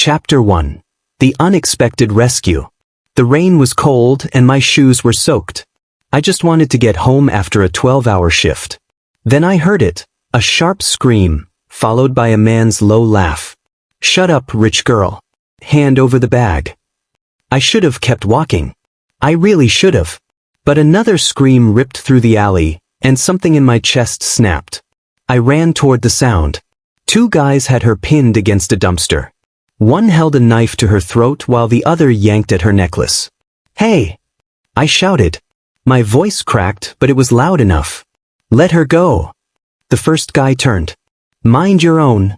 Chapter 1. The Unexpected Rescue. The rain was cold and my shoes were soaked. I just wanted to get home after a 12-hour shift. Then I heard it, a sharp scream, followed by a man's low laugh. "Shut up, rich girl. Hand over the bag." I should have kept walking. I really should have. But another scream ripped through the alley, and something in my chest snapped. I ran toward the sound. Two guys had her pinned against a dumpster. One held a knife to her throat while the other yanked at her necklace. "Hey!" I shouted. My voice cracked, but it was loud enough. "Let her go." The first guy turned. "Mind your own."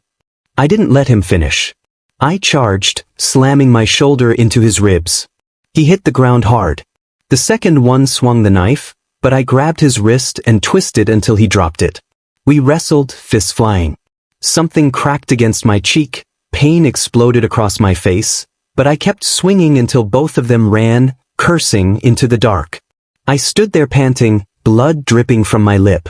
I didn't let him finish. I charged, slamming my shoulder into his ribs. He hit the ground hard. The second one swung the knife, but I grabbed his wrist and twisted until he dropped it. We wrestled, fists flying. Something cracked against my cheek, pain exploded across my face, but I kept swinging until both of them ran, cursing, into the dark. I stood there panting, blood dripping from my lip.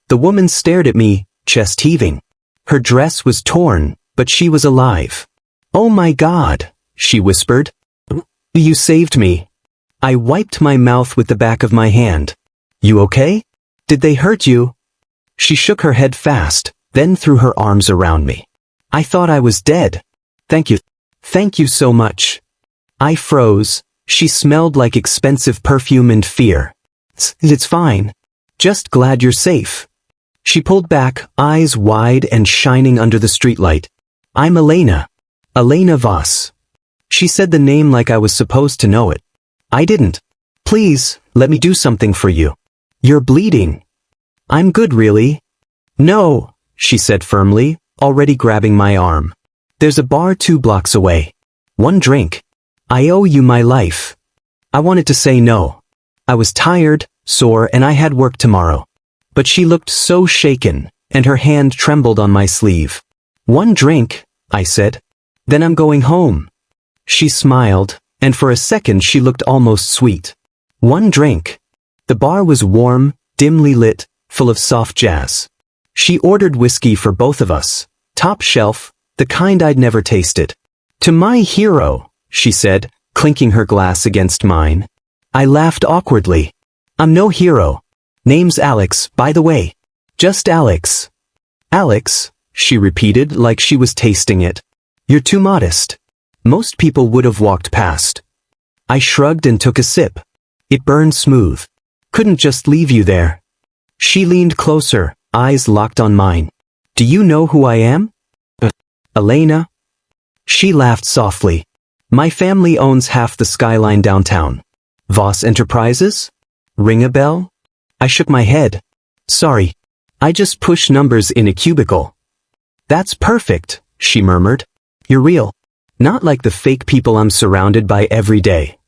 The woman stared at me, chest heaving. Her dress was torn, but she was alive. "Oh my God," she whispered. "You saved me." I wiped my mouth with the back of my hand. "You okay? Did they hurt you?" She shook her head fast, then threw her arms around me. "I thought I was dead. Thank you. Thank you so much." I froze. She smelled like expensive perfume and fear. It's fine. Just glad you're safe." She pulled back, eyes wide and shining under the streetlight. "I'm Elena. Elena Voss." She said the name like I was supposed to know it. I didn't. "Please, let me do something for you. You're bleeding." "I'm good, really." "No," she said firmly, already grabbing my arm. "There's a bar 2 blocks away. One drink. I owe you my life." I wanted to say no. I was tired, sore, and I had work tomorrow. But she looked so shaken, and her hand trembled on my sleeve. "One drink," I said. "Then I'm going home." She smiled, and for a second she looked almost sweet. One drink. The bar was warm, dimly lit, full of soft jazz. She ordered whiskey for both of us, top shelf, the kind I'd never tasted. "To my hero," she said, clinking her glass against mine. I laughed awkwardly. "I'm no hero. Name's Alex, by the way. Just Alex." "Alex," she repeated like she was tasting it. "You're too modest. Most people would have walked past." I shrugged and took a sip. It burned smooth. "Couldn't just leave you there." She leaned closer, eyes locked on mine. "Do you know who I am?" "Elena." She laughed softly. "My family owns half the skyline downtown." "Voss Enterprises? Ring a bell?" I shook my head. "Sorry. I just push numbers in a cubicle." "That's perfect," she murmured. "You're real. Not like the fake people I'm surrounded by every day."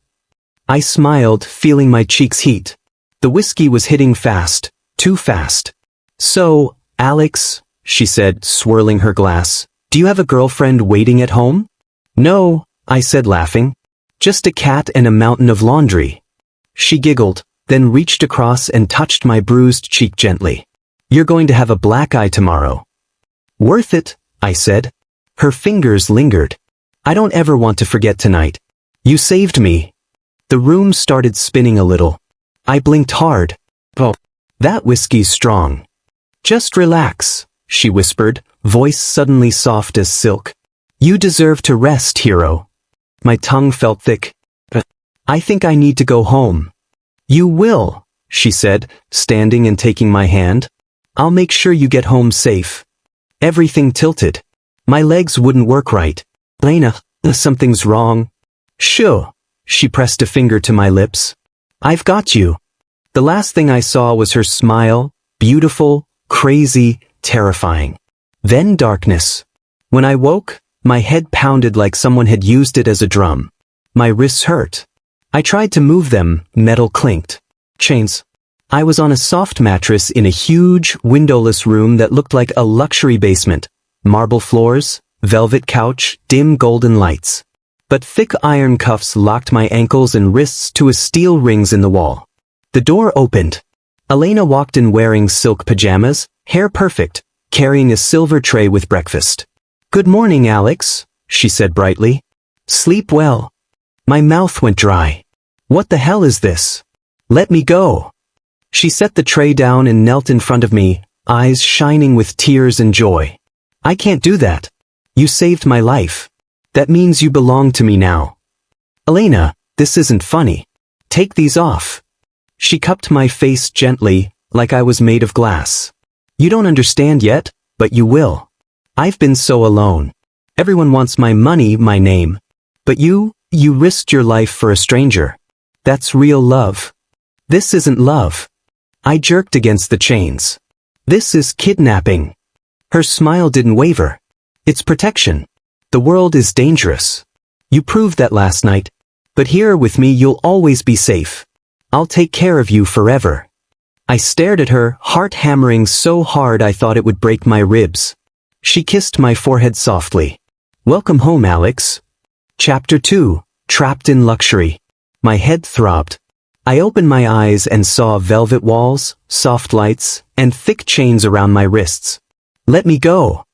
I smiled, feeling my cheeks heat. The whiskey was hitting fast, too fast. "So, Alex," she said, swirling her glass, "do you have a girlfriend waiting at home?" "No," I said, laughing. "Just a cat and a mountain of laundry." She giggled, then reached across and touched my bruised cheek gently. "You're going to have a black eye tomorrow." "Worth it," I said. Her fingers lingered. "I don't ever want to forget tonight. You saved me." The room started spinning a little. I blinked hard. "Oh, that whiskey's strong." "Just relax," she whispered, voice suddenly soft as silk. "You deserve to rest, hero." My tongue felt thick. "I think I need to go home." "You will," she said, standing and taking my hand. "I'll make sure you get home safe." Everything tilted. My legs wouldn't work right. "Elena, something's wrong." "Sure." She pressed a finger to my lips. "I've got you." The last thing I saw was her smile, beautiful, crazy, terrifying. Then darkness. When I woke, my head pounded like someone had used it as a drum. My wrists hurt. I tried to move them, metal clinked. Chains. I was on a soft mattress in a huge, windowless room that looked like a luxury basement. Marble floors, velvet couch, dim golden lights. But thick iron cuffs locked my ankles and wrists to a steel rings in the wall. The door opened. Elena walked in wearing silk pajamas, hair perfect, carrying a silver tray with breakfast. "Good morning, Alex," she said brightly. Sleep well. My mouth went dry. What the hell is this? Let me go. She set the tray down and knelt in front of me, eyes shining with tears and joy. I can't do that. You saved my life. That means you belong to me now. Elena, this isn't funny. Take these off. She cupped my face gently, like I was made of glass. You don't understand yet, but you will. I've been so alone. Everyone wants my money, my name. But you risked your life for a stranger. That's real love. This isn't love. I jerked against the chains. This is kidnapping. Her smile didn't waver. It's protection. The world is dangerous. You proved that last night. But here with me you'll always be safe. I'll take care of you forever. I stared at her, heart hammering so hard I thought it would break my ribs. She kissed my forehead softly. Welcome home, Alex. Chapter 2. Trapped in Luxury. My head throbbed. I opened my eyes and saw velvet walls, soft lights, and thick chains around my wrists. Let me go.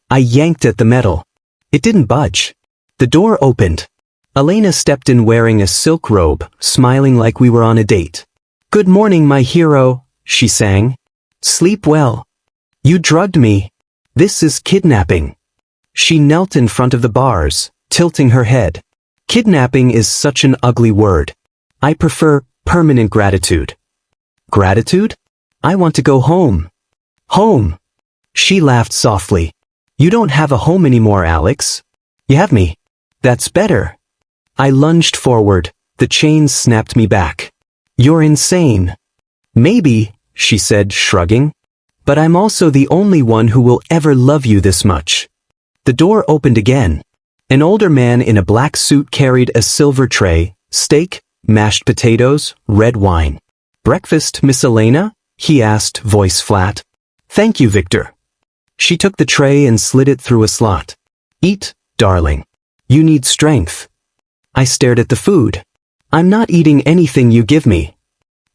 I yanked at the metal. It didn't budge. The door opened. Elena stepped in wearing a silk robe, smiling like we were on a date. Good morning, my hero, she sang. Sleep well. You drugged me. This is kidnapping. She knelt in front of the bars, tilting her head. Kidnapping is such an ugly word. I prefer permanent gratitude. Gratitude? I want to go home. Home. She laughed softly. You don't have a home anymore, Alex. You have me. That's better. I lunged forward. The chains snapped me back. You're insane. Maybe, she said, shrugging. But I'm also the only one who will ever love you this much. The door opened again. An older man in a black suit carried a silver tray, steak, mashed potatoes, red wine. Breakfast, Miss Elena? He asked, voice flat. Thank you, Victor. She took the tray and slid it through a slot. Eat, darling. You need strength. I stared at the food. I'm not eating anything you give me.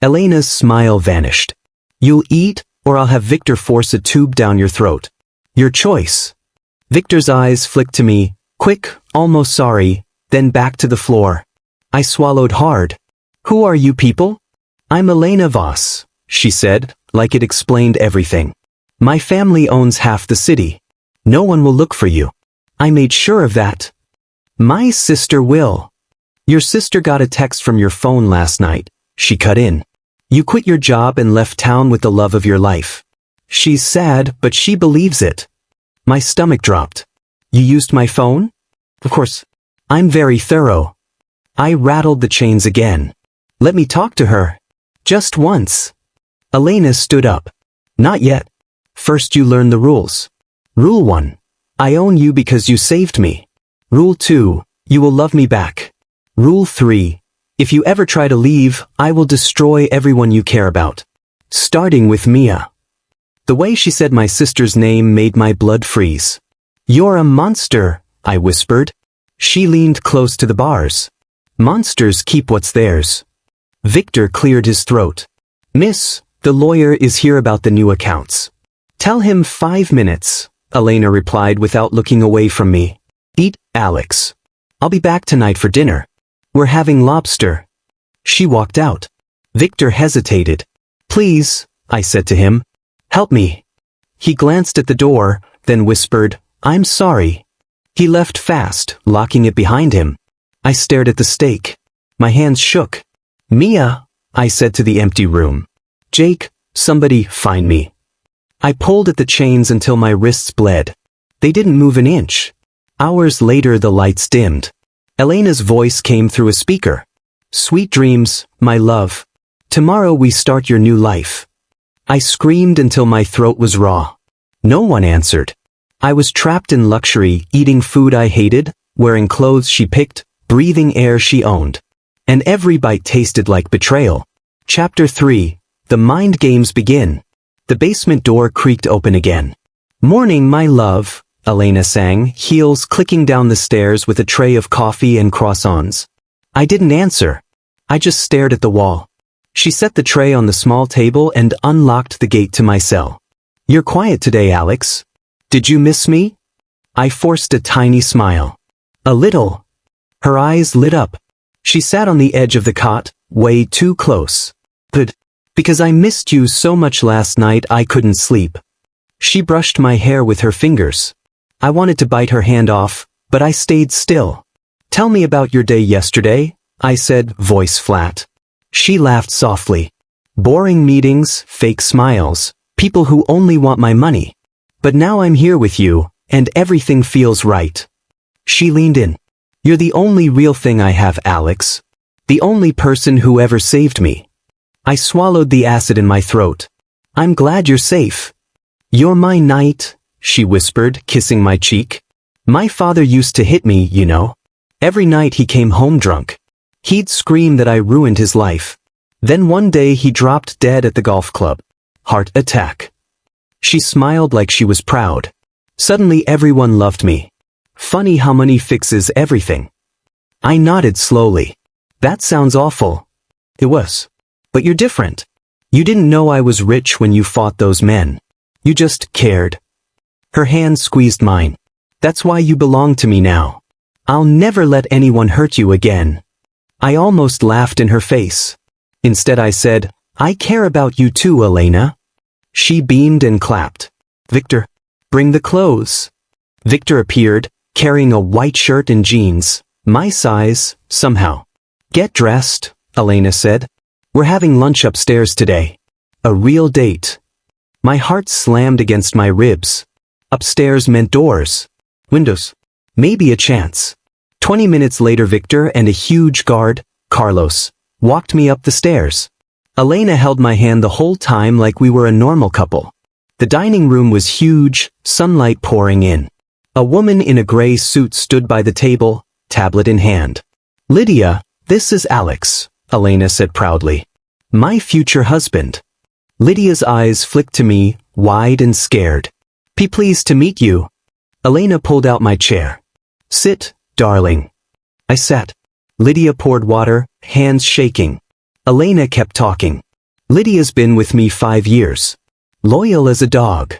Elena's smile vanished. You'll eat, or I'll have Victor force a tube down your throat. Your choice. Victor's eyes flicked to me, quick, almost sorry, then back to the floor. I swallowed hard. Who are you people? I'm Elena Voss, she said, like it explained everything. My family owns half the city. No one will look for you. I made sure of that. My sister will. Your sister got a text from your phone last night, she cut in. You quit your job and left town with the love of your life. She's sad, but she believes it. My stomach dropped. You used my phone? Of course. I'm very thorough. I rattled the chains again. Let me talk to her. Just once. Elena stood up. Not yet. First you learn the rules. Rule 1. I own you because you saved me. Rule 2. You will love me back. Rule 3. If you ever try to leave, I will destroy everyone you care about. Starting with Mia. The way she said my sister's name made my blood freeze. You're a monster, I whispered. She leaned close to the bars. Monsters keep what's theirs. Victor cleared his throat. Miss, the lawyer is here about the new accounts. Tell him 5 minutes, Elena replied without looking away from me. Eat, Alex. I'll be back tonight for dinner. We're having lobster. She walked out. Victor hesitated. Please, I said to him. Help me. He glanced at the door, then whispered, I'm sorry. He left fast, locking it behind him. I stared at the steak. My hands shook. Mia, I said to the empty room. Jake, somebody find me. I pulled at the chains until my wrists bled. They didn't move an inch. Hours later the lights dimmed. Elena's voice came through a speaker. Sweet dreams, my love. Tomorrow we start your new life. I screamed until my throat was raw. No one answered. I was trapped in luxury, eating food I hated, wearing clothes she picked, breathing air she owned. And every bite tasted like betrayal. Chapter 3. The mind games begin. The basement door creaked open again. Morning, my love, Elena sang, heels clicking down the stairs with a tray of coffee and croissants. I didn't answer. I just stared at the wall. She set the tray on the small table and unlocked the gate to my cell. You're quiet today, Alex. Did you miss me? I forced a tiny smile. A little. Her eyes lit up. She sat on the edge of the cot, way too close. But, because I missed you so much last night I couldn't sleep. She brushed my hair with her fingers. I wanted to bite her hand off, but I stayed still. Tell me about your day yesterday, I said, voice flat. She laughed softly. Boring meetings, fake smiles, people who only want my money. But now I'm here with you, and everything feels right. She leaned in. You're the only real thing I have, Alex. The only person who ever saved me. I swallowed the acid in my throat. I'm glad you're safe. You're my knight, she whispered, kissing my cheek. My father used to hit me, you know. Every night he came home drunk. He'd scream that I ruined his life. Then one day he dropped dead at the golf club. Heart attack. She smiled like she was proud. Suddenly everyone loved me. Funny how money fixes everything. I nodded slowly. That sounds awful. It was. But you're different. You didn't know I was rich when you fought those men. You just cared. Her hand squeezed mine. That's why you belong to me now. I'll never let anyone hurt you again. I almost laughed in her face. Instead I said, I care about you too, Elena. She beamed and clapped. Victor, bring the clothes. Victor appeared, carrying a white shirt and jeans, my size, somehow. Get dressed, Elena said. We're having lunch upstairs today. A real date. My heart slammed against my ribs. Upstairs meant doors. Windows. Maybe a chance. 20 minutes later Victor and a huge guard, Carlos, walked me up the stairs. Elena held my hand the whole time like we were a normal couple. The dining room was huge, sunlight pouring in. A woman in a gray suit stood by the table, tablet in hand. Lydia, this is Alex, Elena said proudly. My future husband. Lydia's eyes flicked to me, wide and scared. Be pleased to meet you. Elena pulled out my chair. Sit, darling. I sat. Lydia poured water, hands shaking. Elena kept talking. Lydia's been with me 5 years. Loyal as a dog.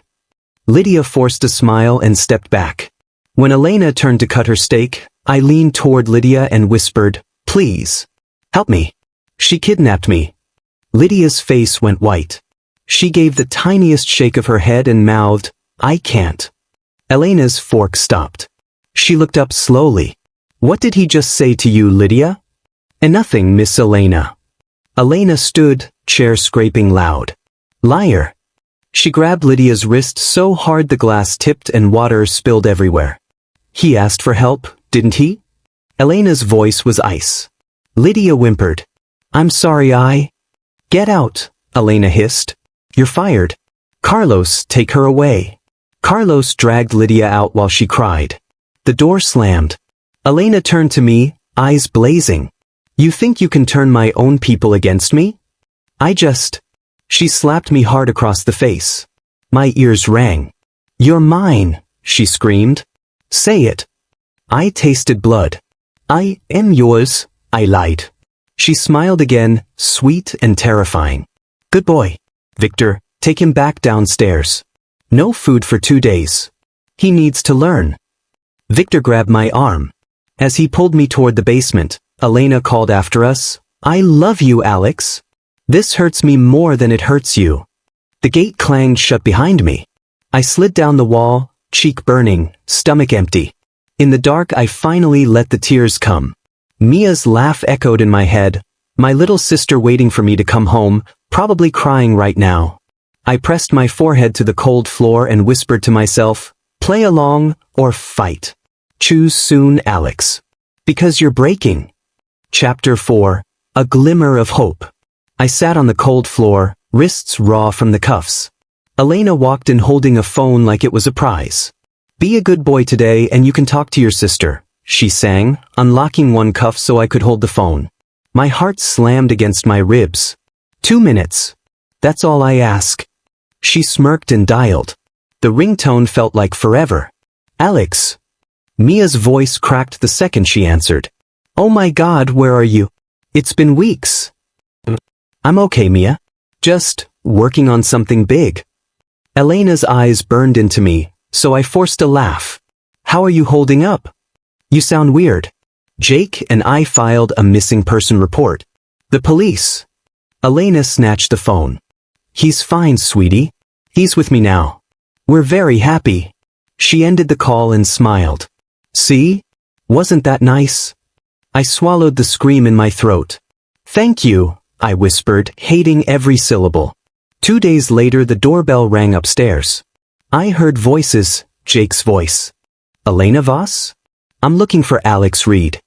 Lydia forced a smile and stepped back. When Elena turned to cut her steak, I leaned toward Lydia and whispered, Please. Help me. She kidnapped me. Lydia's face went white. She gave the tiniest shake of her head and mouthed, I can't. Elena's fork stopped. She looked up slowly. What did he just say to you, Lydia? Nothing, Miss Elena. Elena stood, chair scraping loud. Liar. She grabbed Lydia's wrist so hard the glass tipped and water spilled everywhere. He asked for help, didn't he? Elena's voice was ice. Lydia whimpered. I'm sorry I... Get out, Elena hissed. You're fired. Carlos, take her away. Carlos dragged Lydia out while she cried. The door slammed. Elena turned to me, eyes blazing. You think you can turn my own people against me? She slapped me hard across the face. My ears rang. You're mine, she screamed. Say it. I tasted blood. I am yours, I lied. She smiled again, sweet and terrifying. Good boy. Victor, take him back downstairs. No food for 2 days. He needs to learn. Victor grabbed my arm. As he pulled me toward the basement, Elena called after us, I love you, Alex. This hurts me more than it hurts you. The gate clanged shut behind me. I slid down the wall, cheek burning, stomach empty. In the dark I finally let the tears come. Mia's laugh echoed in my head, my little sister waiting for me to come home, probably crying right now. I pressed my forehead to the cold floor and whispered to myself, play along or fight. Choose soon, Alex. Because you're breaking. Chapter 4. A Glimmer of Hope. I sat on the cold floor, wrists raw from the cuffs. Elena walked in holding a phone like it was a prize. Be a good boy today and you can talk to your sister, she sang, unlocking one cuff so I could hold the phone. My heart slammed against my ribs. 2 minutes. That's all I ask. She smirked and dialed. The ringtone felt like forever. Alex. Mia's voice cracked the second she answered. Oh my God, where are you? It's been weeks. I'm okay, Mia. Just working on something big. Elena's eyes burned into me, so I forced a laugh. How are you holding up? You sound weird. Jake and I filed a missing person report. The police. Elena snatched the phone. He's fine, sweetie. He's with me now. We're very happy. She ended the call and smiled. See? Wasn't that nice? I swallowed the scream in my throat. Thank you, I whispered, hating every syllable. 2 days later the doorbell rang upstairs. I heard voices, Jake's voice. Elena Voss? I'm looking for Alex Reed.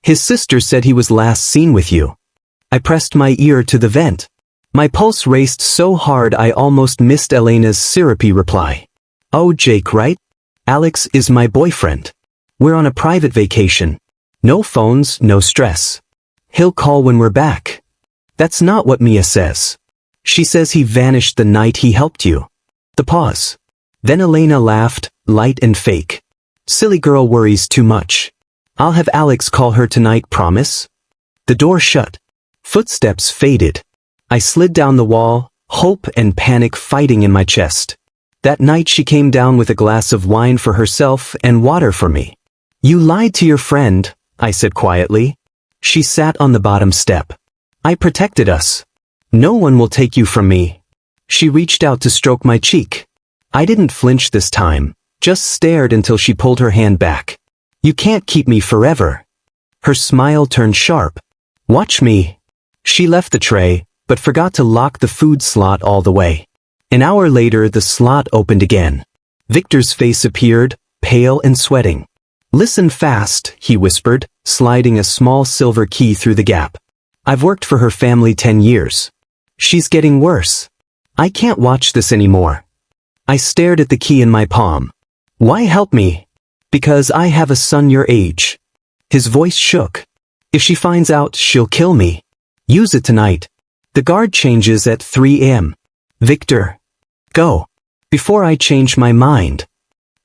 His sister said he was last seen with you. I pressed my ear to the vent. My pulse raced so hard I almost missed Elena's syrupy reply. Oh, Jake, right? Alex is my boyfriend. We're on a private vacation. No phones, no stress. He'll call when we're back. That's not what Mia says. She says he vanished the night he helped you. The pause. Then Elena laughed, light and fake. Silly girl worries too much. I'll have Alex call her tonight, promise? The door shut. Footsteps faded. I slid down the wall, hope and panic fighting in my chest. That night she came down with a glass of wine for herself and water for me. You lied to your friend, I said quietly. She sat on the bottom step. I protected us. No one will take you from me. She reached out to stroke my cheek. I didn't flinch this time, just stared until she pulled her hand back. You can't keep me forever. Her smile turned sharp. Watch me. She left the tray, but forgot to lock the food slot all the way. An hour later the slot opened again. Victor's face appeared, pale and sweating. Listen fast, he whispered, sliding a small silver key through the gap. I've worked for her family 10 years. She's getting worse. I can't watch this anymore. I stared at the key in my palm. Why help me? Because I have a son your age. His voice shook. If she finds out, she'll kill me. Use it tonight. The guard changes at 3 a.m. Victor. Go. Before I change my mind.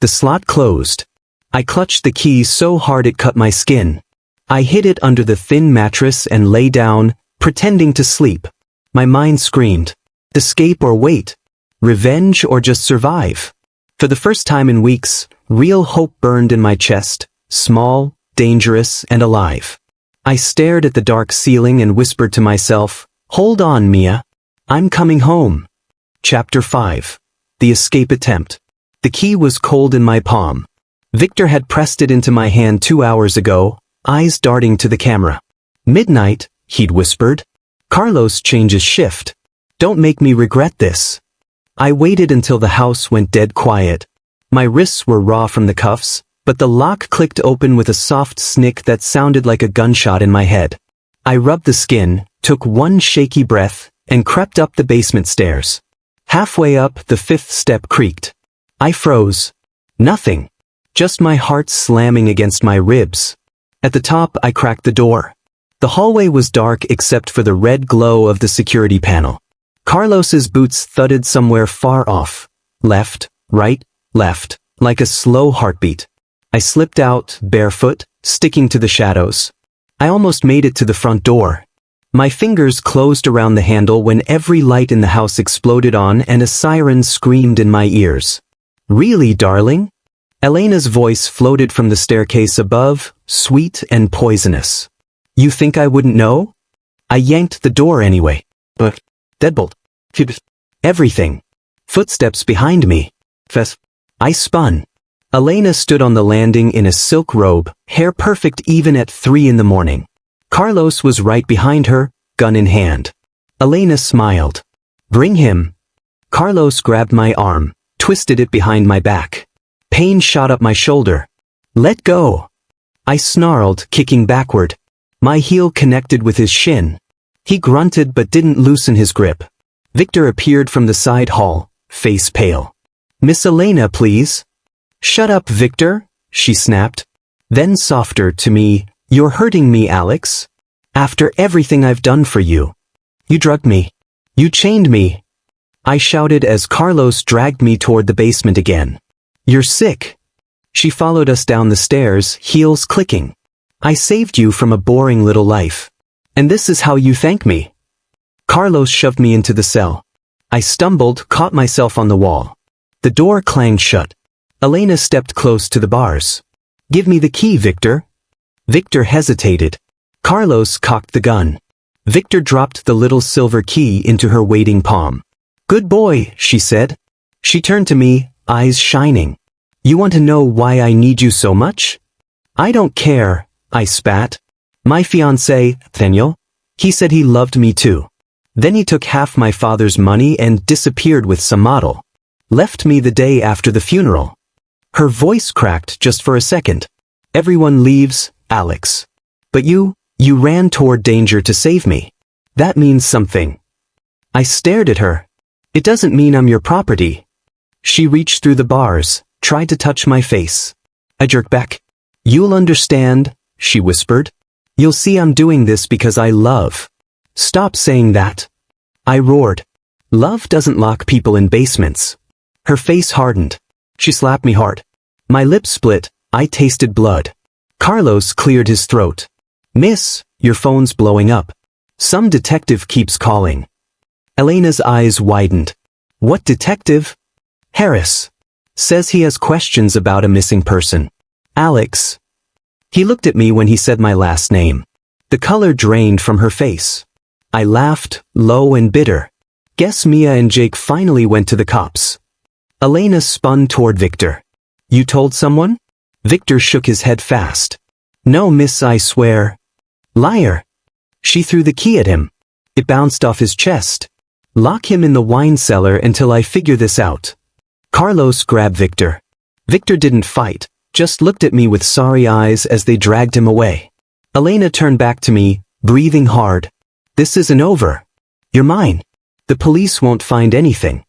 The slot closed. I clutched the key so hard it cut my skin. I hid it under the thin mattress and lay down, pretending to sleep. My mind screamed. Escape or wait. Revenge or just survive. For the first time in weeks, real hope burned in my chest, small, dangerous, and alive. I stared at the dark ceiling and whispered to myself, Hold on, Mia. I'm coming home. Chapter 5. The Escape Attempt. The key was cold in my palm. Victor had pressed it into my hand 2 hours ago, eyes darting to the camera. Midnight, he'd whispered. Carlos changes shift. Don't make me regret this. I waited until the house went dead quiet. My wrists were raw from the cuffs, but the lock clicked open with a soft snick that sounded like a gunshot in my head. I rubbed the skin, took one shaky breath, and crept up the basement stairs. Halfway up, the 5th step creaked. I froze. Nothing. Just my heart slamming against my ribs. At the top, I cracked the door. The hallway was dark except for the red glow of the security panel. Carlos's boots thudded somewhere far off. Left, right, left, like a slow heartbeat. I slipped out, barefoot, sticking to the shadows. I almost made it to the front door. My fingers closed around the handle when every light in the house exploded on and a siren screamed in my ears. Really, darling? Elena's voice floated from the staircase above, sweet and poisonous. You think I wouldn't know? I yanked the door anyway. But, deadbolt. Everything. Footsteps behind me. I spun. Elena stood on the landing in a silk robe, hair perfect even at 3 in the morning. Carlos was right behind her, gun in hand. Elena smiled. Bring him. Carlos grabbed my arm, twisted it behind my back. Pain shot up my shoulder. Let go. I snarled, kicking backward. My heel connected with his shin. He grunted but didn't loosen his grip. Victor appeared from the side hall, face pale. Miss Elena, please. Shut up, Victor, she snapped. Then softer to me, You're hurting me, Alex. After everything I've done for you. You drugged me. You chained me. I shouted as Carlos dragged me toward the basement again. You're sick. She followed us down the stairs, heels clicking. I saved you from a boring little life. And this is how you thank me. Carlos shoved me into the cell. I stumbled, caught myself on the wall. The door clanged shut. Elena stepped close to the bars. Give me the key, Victor. Victor hesitated. Carlos cocked the gun. Victor dropped the little silver key into her waiting palm. Good boy, she said. She turned to me, eyes shining. You want to know why I need you so much? I don't care, I spat. My fiancé, Daniel, he said he loved me too. Then he took half my father's money and disappeared with some model. Left me the day after the funeral. Her voice cracked just for a second. Everyone leaves, Alex. But you ran toward danger to save me. That means something. I stared at her. It doesn't mean I'm your property. She reached through the bars, tried to touch my face. I jerked back. You'll understand, she whispered. You'll see I'm doing this because I love. Stop saying that. I roared. Love doesn't lock people in basements. Her face hardened. She slapped me hard. My lips split. I tasted blood. Carlos cleared his throat. Miss, your phone's blowing up. Some detective keeps calling. Elena's eyes widened. What detective? Harris. Says he has questions about a missing person. Alex. He looked at me when he said my last name. The color drained from her face. I laughed, low and bitter. Guess Mia and Jake finally went to the cops. Elena spun toward Victor. You told someone? Victor shook his head fast. No, miss, I swear. Liar. She threw the key at him. It bounced off his chest. Lock him in the wine cellar until I figure this out. Carlos grabbed Victor. Victor didn't fight, just looked at me with sorry eyes as they dragged him away. Elena turned back to me, breathing hard. This isn't over. You're mine. The police won't find anything.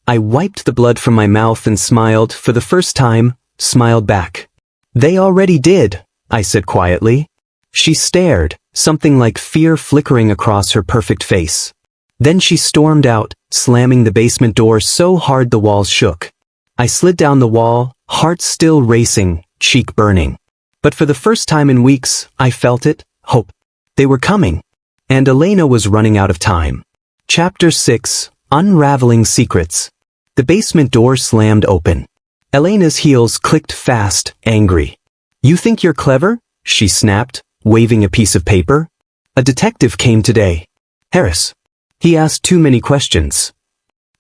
I wiped the blood from my mouth and smiled for the first time, smiled back. They already did, I said quietly. She stared, something like fear flickering across her perfect face. Then she stormed out, slamming the basement door so hard the walls shook. I slid down the wall, heart still racing, cheek burning. But for the first time in weeks, I felt it, hope. They were coming. And Elena was running out of time. Chapter 6, Unraveling Secrets. The basement door slammed open. Elena's heels clicked fast, angry. You think you're clever? She snapped, waving a piece of paper. A detective came today. Harris. He asked too many questions.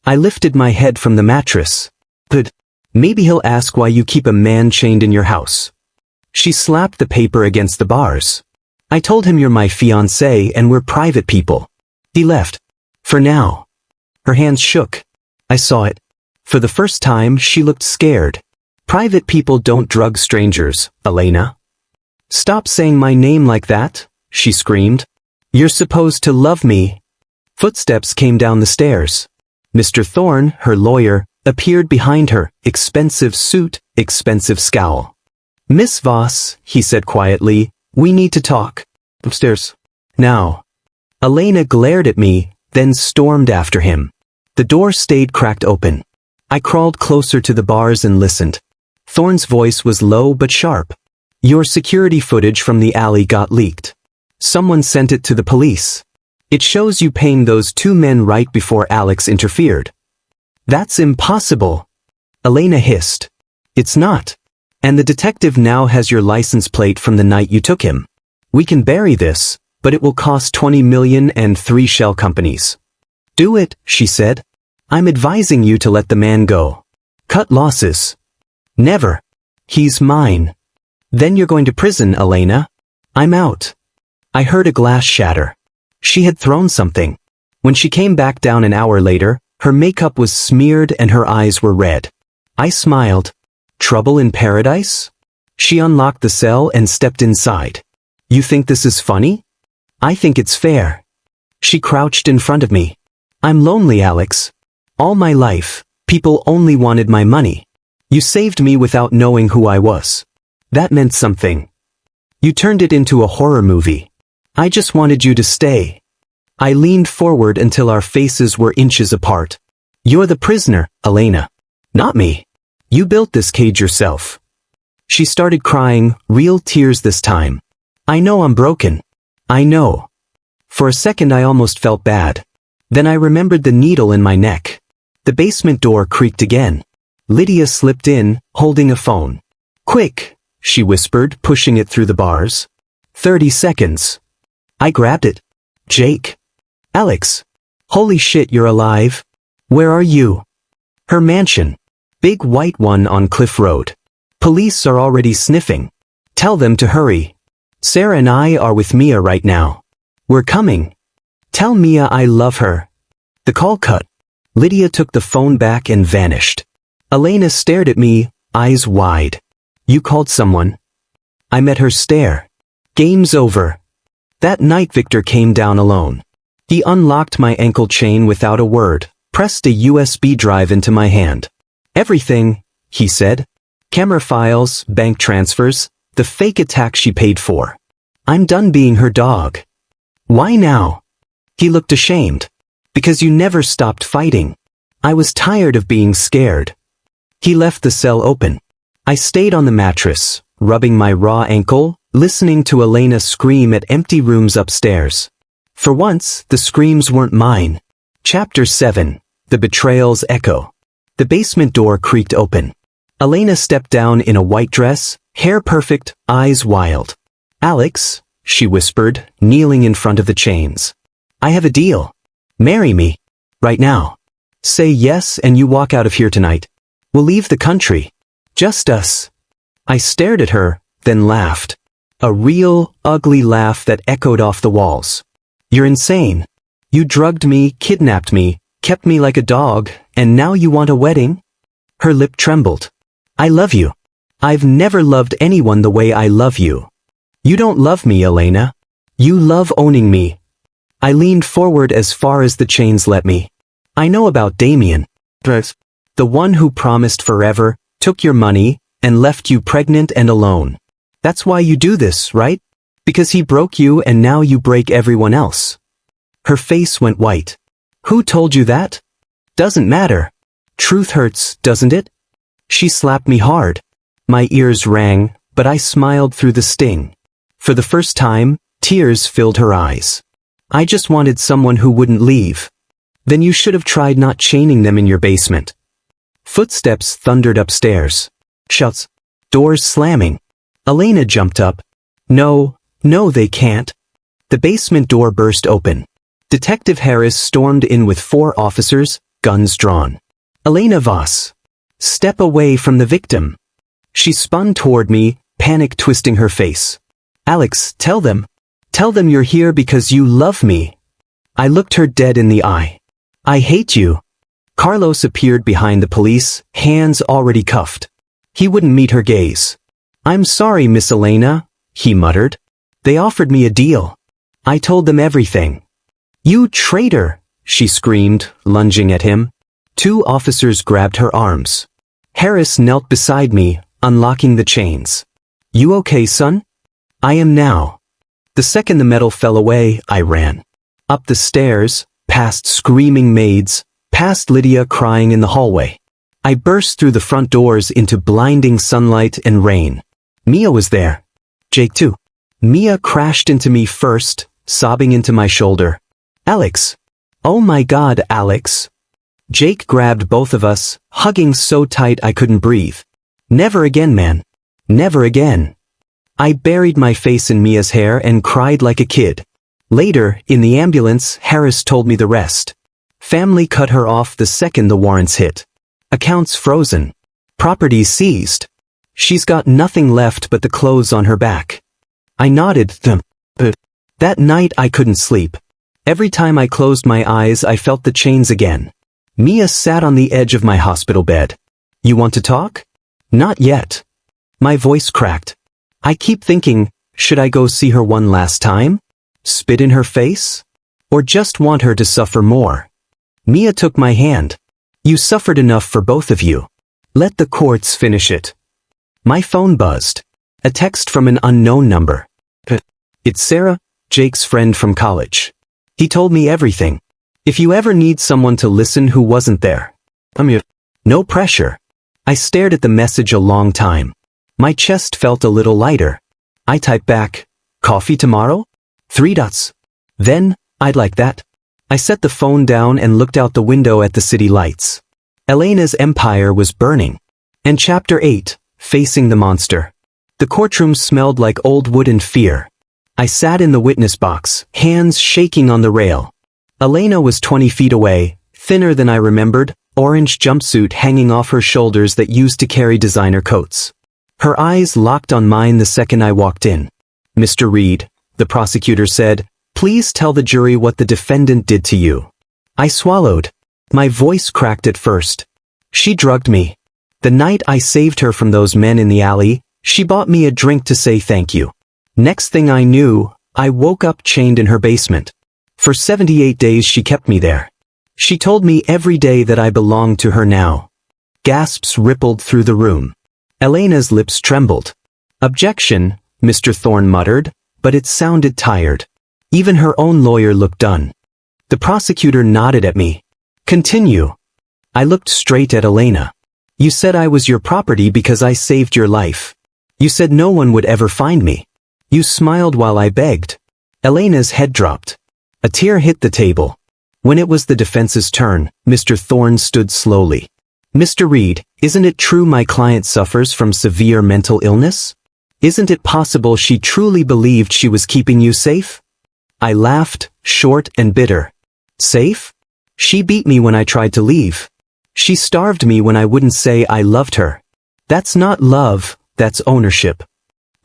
I lifted my head from the mattress. Good. Maybe he'll ask why you keep a man chained in your house. She slapped the paper against the bars. I told him you're my fiancé and we're private people. He left. For now. Her hands shook. I saw it. For the first time, she looked scared. Private people don't drug strangers, Elena. Stop saying my name like that, she screamed. You're supposed to love me. Footsteps came down the stairs. Mr. Thorne, her lawyer, appeared behind her, expensive suit, expensive scowl. Miss Voss, he said quietly, we need to talk. Upstairs. Now. Elena glared at me, then stormed after him. The door stayed cracked open. I crawled closer to the bars and listened. Thorne's voice was low but sharp. Your security footage from the alley got leaked. Someone sent it to the police. It shows you paying those two men right before Alex interfered. That's impossible. Elena hissed. It's not. And the detective now has your license plate from the night you took him. We can bury this, but it will cost 20 million and 3 shell companies. Do it, she said. I'm advising you to let the man go. Cut losses. Never. He's mine. Then you're going to prison, Elena. I'm out. I heard a glass shatter. She had thrown something. When she came back down an hour later, her makeup was smeared and her eyes were red. I smiled. Trouble in paradise? She unlocked the cell and stepped inside. You think this is funny? I think it's fair. She crouched in front of me. I'm lonely, Alex. All my life, people only wanted my money. You saved me without knowing who I was. That meant something. You turned it into a horror movie. I just wanted you to stay. I leaned forward until our faces were inches apart. You're the prisoner, Elena. Not me. You built this cage yourself. She started crying, real tears this time. I know I'm broken. I know. For a second I almost felt bad. Then I remembered the needle in my neck. The basement door creaked again. Lydia slipped in, holding a phone. Quick, she whispered, pushing it through the bars. 30 seconds. I grabbed it. Jake. Alex. Holy shit, you're alive. Where are you? Her mansion. Big white one on Cliff Road. Police are already sniffing. Tell them to hurry. Sarah and I are with Mia right now. We're coming. Tell Mia I love her. The call cut. Lydia took the phone back and vanished. Elena stared at me, eyes wide. You called someone? I met her stare. Game's over. That night Victor came down alone. He unlocked my ankle chain without a word, pressed a USB drive into my hand. Everything, he said. Camera files, bank transfers, the fake attack she paid for. I'm done being her dog. Why now? He looked ashamed. Because you never stopped fighting. I was tired of being scared. He left the cell open. I stayed on the mattress, rubbing my raw ankle, listening to Elena scream at empty rooms upstairs. For once, the screams weren't mine. Chapter 7. The Betrayal's Echo. The basement door creaked open. Elena stepped down in a white dress, hair perfect, eyes wild. Alex, she whispered, kneeling in front of the chains. I have a deal. Marry me. Right now. Say yes and you walk out of here tonight. We'll leave the country. Just us. I stared at her, then laughed. A real, ugly laugh that echoed off the walls. You're insane. You drugged me, kidnapped me, kept me like a dog, and now you want a wedding? Her lip trembled. I love you. I've never loved anyone the way I love you. You don't love me, Elena. You love owning me. I leaned forward as far as the chains let me. I know about Damien. The one who promised forever, took your money, and left you pregnant and alone. That's why you do this, right? Because he broke you and now you break everyone else. Her face went white. Who told you that? Doesn't matter. Truth hurts, doesn't it? She slapped me hard. My ears rang, but I smiled through the sting. For the first time, tears filled her eyes. I just wanted someone who wouldn't leave. Then you should have tried not chaining them in your basement. Footsteps thundered upstairs. Shouts. Doors slamming. Elena jumped up. No, they can't. The basement door burst open. Detective Harris stormed in with 4 officers, guns drawn. Elena Voss. Step away from the victim. She spun toward me, panic twisting her face. Alex, tell them. Tell them you're here because you love me. I looked her dead in the eye. I hate you. Carlos appeared behind the police, hands already cuffed. He wouldn't meet her gaze. I'm sorry, Miss Elena, he muttered. They offered me a deal. I told them everything. You traitor, she screamed, lunging at him. 2 officers grabbed her arms. Harris knelt beside me, unlocking the chains. You okay, son? I am now. The second the metal fell away, I ran. Up the stairs, past screaming maids, past Lydia crying in the hallway. I burst through the front doors into blinding sunlight and rain. Mia was there. Jake too. Mia crashed into me first, sobbing into my shoulder. Alex. Oh my God, Alex. Jake grabbed both of us, hugging so tight I couldn't breathe. Never again, man. Never again. I buried my face in Mia's hair and cried like a kid. Later, in the ambulance, Harris told me the rest. Family cut her off the second the warrants hit. Accounts frozen. Property seized. She's got nothing left but the clothes on her back. I nodded. That night I couldn't sleep. Every time I closed my eyes I felt the chains again. Mia sat on the edge of my hospital bed. You want to talk? Not yet. My voice cracked. I keep thinking, should I go see her one last time? Spit in her face? Or just want her to suffer more? Mia took my hand. You suffered enough for both of you. Let the courts finish it. My phone buzzed. A text from an unknown number. It's Sarah, Jake's friend from college. He told me everything. If you ever need someone to listen who wasn't there. I'm here. No pressure. I stared at the message a long time. My chest felt a little lighter. I typed back, coffee tomorrow? 3 dots. Then, I'd like that. I set the phone down and looked out the window at the city lights. Elena's empire was burning. And Chapter 8, Facing the Monster. The The courtroom smelled like old wood and fear. I sat in the witness box, hands shaking on the rail. Elena was 20 feet away, thinner than I remembered, orange jumpsuit hanging off her shoulders that used to carry designer coats. Her eyes locked on mine the second I walked in. "Mr. Reed," the prosecutor said, "please tell the jury what the defendant did to you." I swallowed. My voice cracked at first. "She drugged me. The night I saved her from those men in the alley, she bought me a drink to say thank you. Next thing I knew, I woke up chained in her basement. For 78 days she kept me there. She told me every day that I belonged to her now." Gasps rippled through the room. Elena's lips trembled. "Objection," Mr. Thorne muttered, but it sounded tired. Even her own lawyer looked done. The prosecutor nodded at me. "Continue." I looked straight at Elena. "You said I was your property because I saved your life. You said no one would ever find me. You smiled while I begged." Elena's head dropped. A tear hit the table. When it was the defense's turn, Mr. Thorne stood slowly. "Mr. Reed, isn't it true my client suffers from severe mental illness? Isn't it possible she truly believed she was keeping you safe?" I laughed, short and bitter. "Safe? She beat me when I tried to leave. She starved me when I wouldn't say I loved her. That's not love, that's ownership."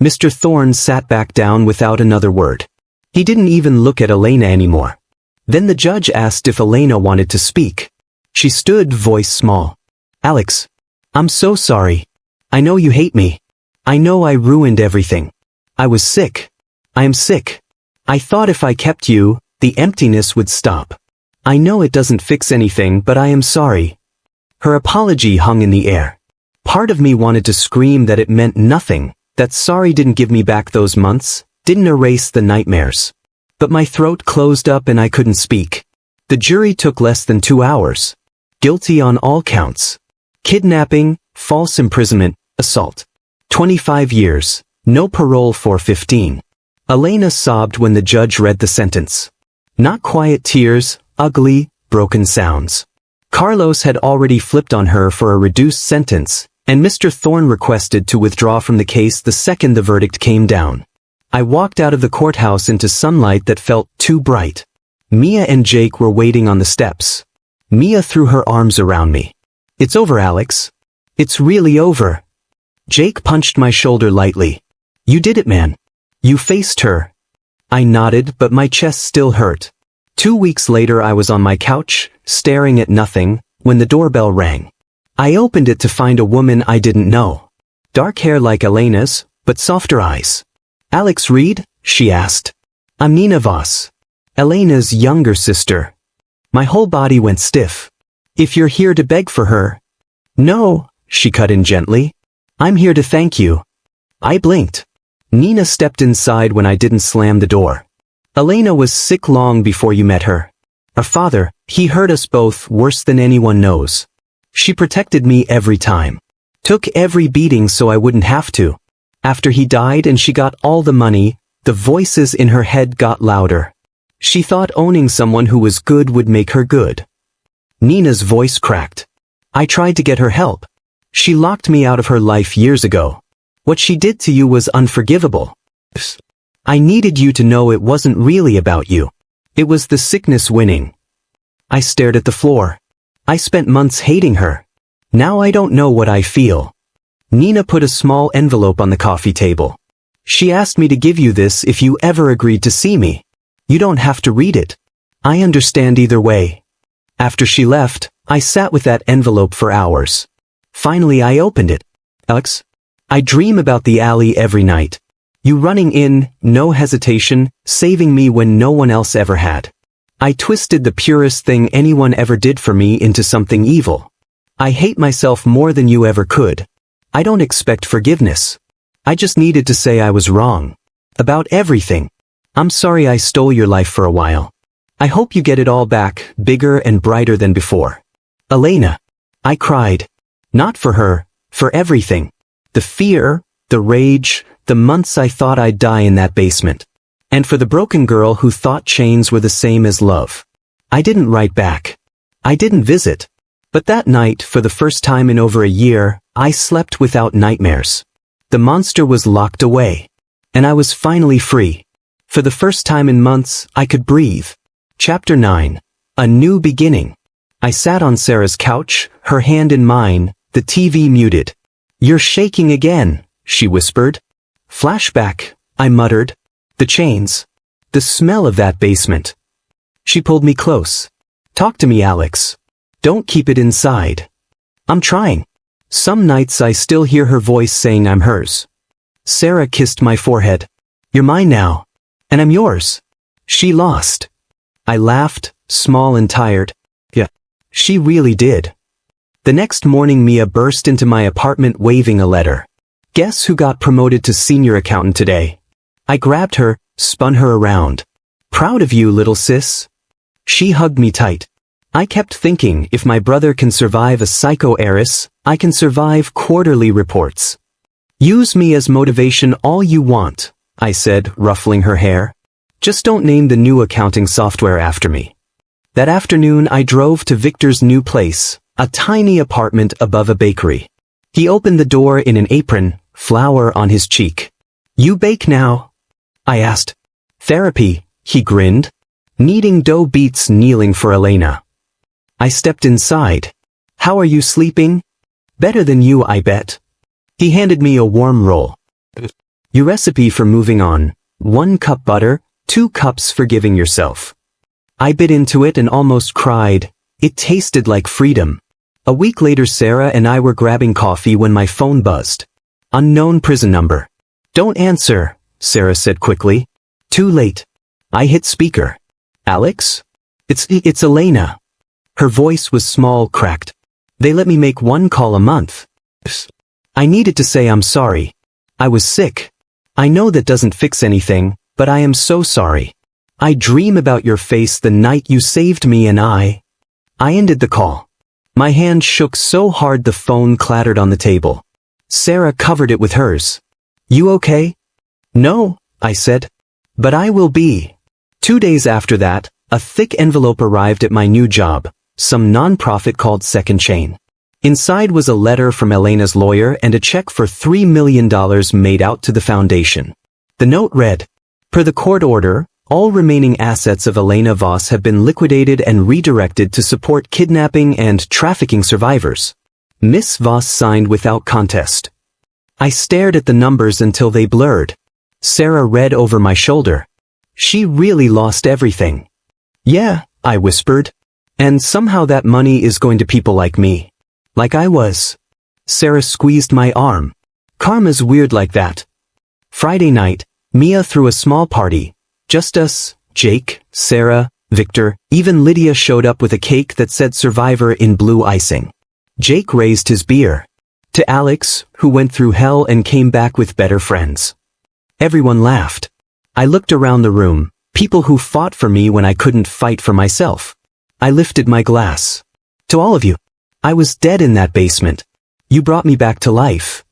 Mr. Thorne sat back down without another word. He didn't even look at Elena anymore. Then the judge asked if Elena wanted to speak. She stood, voice small. "Alex, I'm so sorry. I know you hate me. I know I ruined everything. I was sick. I am sick. I thought if I kept you, the emptiness would stop. I know it doesn't fix anything, but I am sorry." Her apology hung in the air. Part of me wanted to scream that it meant nothing, that sorry didn't give me back those months, didn't erase the nightmares. But my throat closed up and I couldn't speak. The jury took less than 2 hours. Guilty on all counts. Kidnapping, false imprisonment, assault. 25 years, no parole for 15. Elena sobbed when the judge read the sentence. Not quiet tears, ugly, broken sounds. Carlos had already flipped on her for a reduced sentence, and Mr. Thorne requested to withdraw from the case the second the verdict came down. I walked out of the courthouse into sunlight that felt too bright. Mia and Jake were waiting on the steps. Mia threw her arms around me. "It's over, Alex. It's really over." Jake punched my shoulder lightly. "You did it, man. You faced her." I nodded, but my chest still hurt. 2 weeks later I was on my couch, staring at nothing, when the doorbell rang. I opened it to find a woman I didn't know. Dark hair like Elena's, but softer eyes. "Alex Reed?" she asked. "I'm Nina Voss. Elena's younger sister." My whole body went stiff. "If you're here to beg for her." "No," she cut in gently. "I'm here to thank you." I blinked. Nina stepped inside when I didn't slam the door. "Elena was sick long before you met her. Our father, he hurt us both worse than anyone knows. She protected me every time. Took every beating so I wouldn't have to. After he died and she got all the money, the voices in her head got louder. She thought owning someone who was good would make her good." Nina's voice cracked. "I tried to get her help. She locked me out of her life years ago. What she did to you was unforgivable. I needed you to know it wasn't really about you. It was the sickness winning." I stared at the floor. I spent months hating her. Now I don't know what I feel. Nina put a small envelope on the coffee table. "She asked me to give you this if you ever agreed to see me. You don't have to read it. I understand either way." After she left, I sat with that envelope for hours. Finally I opened it. "Alex, I dream about the alley every night. You running in, no hesitation, saving me when no one else ever had. I twisted the purest thing anyone ever did for me into something evil. I hate myself more than you ever could. I don't expect forgiveness. I just needed to say I was wrong. About everything. I'm sorry I stole your life for a while. I hope you get it all back, bigger and brighter than before. Elena." I cried. Not for her, for everything. The fear, the rage, the months I thought I'd die in that basement. And for the broken girl who thought chains were the same as love. I didn't write back. I didn't visit. But that night, for the first time in over a year, I slept without nightmares. The monster was locked away. And I was finally free. For the first time in months, I could breathe. Chapter 9. A New Beginning. I sat on Sarah's couch, her hand in mine, the TV muted. "You're shaking again," she whispered. "Flashback," I muttered. "The chains. The smell of that basement." She pulled me close. "Talk to me, Alex. Don't keep it inside." "I'm trying." Some nights I still hear her voice saying I'm hers. Sarah kissed my forehead. "You're mine now. And I'm yours." She lost. I laughed, small and tired. Yeah. She really did. The next morning Mia burst into my apartment waving a letter. "Guess who got promoted to senior accountant today?" I grabbed her, spun her around. "Proud of you, little sis." She hugged me tight. I kept thinking, if my brother can survive a psycho heiress, I can survive quarterly reports. "Use me as motivation all you want," I said, ruffling her hair. "Just don't name the new accounting software after me." That afternoon I drove to Victor's new place, a tiny apartment above a bakery. He opened the door in an apron, flour on his cheek. "You bake now?" I asked. "Therapy," he grinned. "Kneading dough beats kneeling for Elena." I stepped inside. "How are you sleeping?" "Better than you, I bet." He handed me a warm roll. "Your recipe for moving on. 1 cup butter, 2 cups for giving yourself." I bit into it and almost cried. It tasted like freedom. A week later Sarah and I were grabbing coffee when my phone buzzed. Unknown prison number. "Don't answer," Sarah said quickly. "Too late." I hit speaker. "Alex? It's Elena." Her voice was small, cracked. "They let me make 1 call a month." I needed to say I'm sorry. I was sick. "I know that doesn't fix anything, but I am so sorry. I dream about your face the night you saved me and I ended the call. My hand shook so hard the phone clattered on the table. Sarah covered it with hers. "You okay?" "No," I said. "But I will be." 2 days after that, a thick envelope arrived at my new job, some nonprofit called Second Chain. Inside was a letter from Elena's lawyer and a check for $3 million made out to the foundation. The note read, "Per the court order, all remaining assets of Elena Voss have been liquidated and redirected to support kidnapping and trafficking survivors. Miss Voss signed without contest." I stared at the numbers until they blurred. Sarah read over my shoulder. "She really lost everything." "Yeah," I whispered. "And somehow that money is going to people like me. Like I was." Sarah squeezed my arm. "Karma's weird like that." Friday night, Mia threw a small party. Just us, Jake, Sarah, Victor, even Lydia showed up with a cake that said Survivor in blue icing. Jake raised his beer. To Alex, who went through hell and came back with better friends. Everyone laughed. I looked around the room, people who fought for me when I couldn't fight for myself. I lifted my glass. "To all of you. I was dead in that basement. You brought me back to life."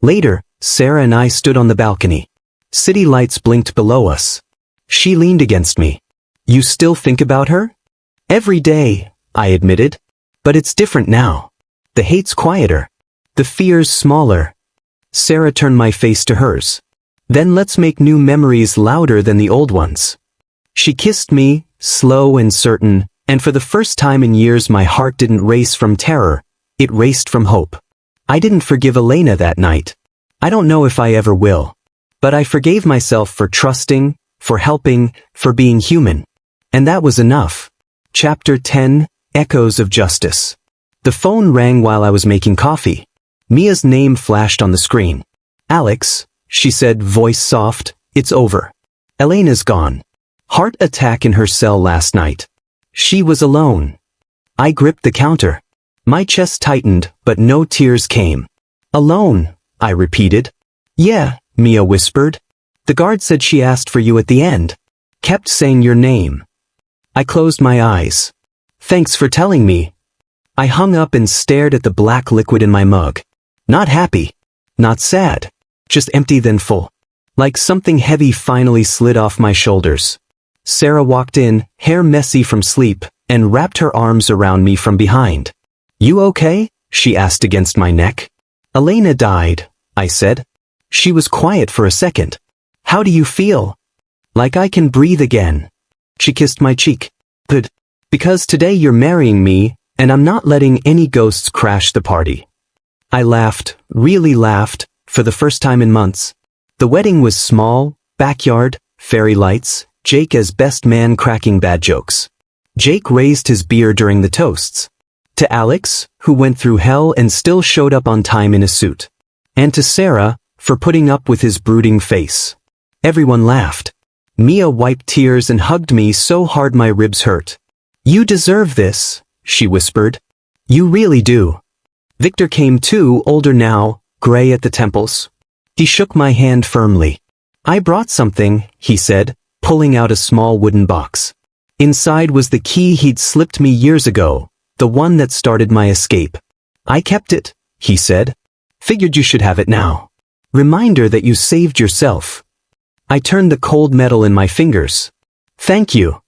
Later, Sarah and I stood on the balcony. City lights blinked below us. She leaned against me. "You still think about her?" "Every day," I admitted. "But it's different now. The hate's quieter. The fear's smaller." Sarah turned my face to hers. "Then let's make new memories louder than the old ones." She kissed me, slow and certain, and for the first time in years my heart didn't race from terror, it raced from hope. I didn't forgive Elena that night. I don't know if I ever will. But I forgave myself for trusting, for helping, for being human. And that was enough. Chapter 10, Echoes of Justice. The phone rang while I was making coffee. Mia's name flashed on the screen. "Alex," she said, voice soft, "it's over. Elena's gone. Heart attack in her cell last night." She was alone. I gripped the counter. My chest tightened, but no tears came. "Alone," I repeated. "Yeah," Mia whispered. "The guard said she asked for you at the end. Kept saying your name." I closed my eyes. "Thanks for telling me." I hung up and stared at the black liquid in my mug. Not happy. Not sad. Just empty then full. Like something heavy finally slid off my shoulders. Sarah walked in, hair messy from sleep, and wrapped her arms around me from behind. "You okay?" she asked against my neck. "Elena died," I said. She was quiet for a second. How do you feel? Like I can breathe again. She kissed my cheek. Good. Because today you're marrying me, and I'm not letting any ghosts crash the party. I laughed, really laughed, for the first time in months. The wedding was small, backyard, fairy lights, Jake as best man cracking bad jokes. Jake raised his beer during the toasts. To Alex, who went through hell and still showed up on time in a suit. And to Sarah, for putting up with his brooding face. Everyone laughed. Mia wiped tears and hugged me so hard my ribs hurt. You deserve this, she whispered. You really do. Victor came too, older now, gray at the temples. He shook my hand firmly. I brought something, he said, pulling out a small wooden box. Inside was the key he'd slipped me years ago, the one that started my escape. I kept it, he said. Figured you should have it now. Reminder that you saved yourself. I turned the cold metal in my fingers. Thank you.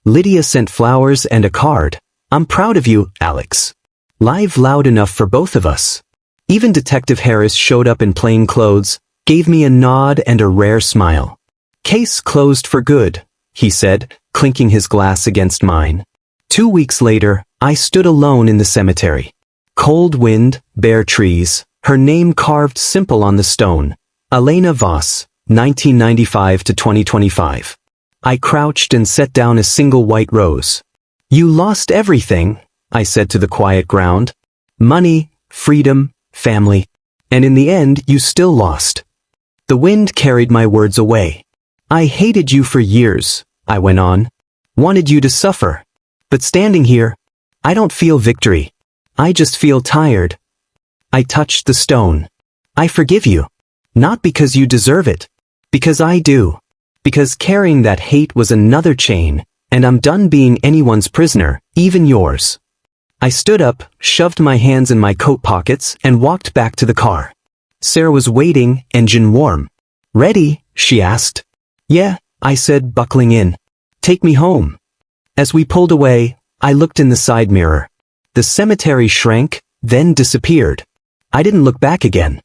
Lydia sent flowers and a card. I'm proud of you, Alex. Live loud enough for both of us. Even Detective Harris showed up in plain clothes, gave me a nod and a rare smile. Case closed for good, he said, clinking his glass against mine. 2 weeks later, I stood alone in the cemetery. Cold wind, bare trees, her name carved simple on the stone. Elena Voss, 1995 to 2025. I crouched and set down a single white rose. You lost everything, I said to the quiet ground. Money, freedom, family. And in the end, you still lost. The wind carried my words away. I hated you for years, I went on. Wanted you to suffer. But standing here, I don't feel victory. I just feel tired. I touched the stone. I forgive you. Not because you deserve it. Because I do. Because carrying that hate was another chain, and I'm done being anyone's prisoner, even yours. I stood up, shoved my hands in my coat pockets, and walked back to the car. Sarah was waiting, engine warm. Ready? She asked. Yeah, I said, buckling in. Take me home. As we pulled away, I looked in the side mirror. The cemetery shrank, then disappeared. I didn't look back again.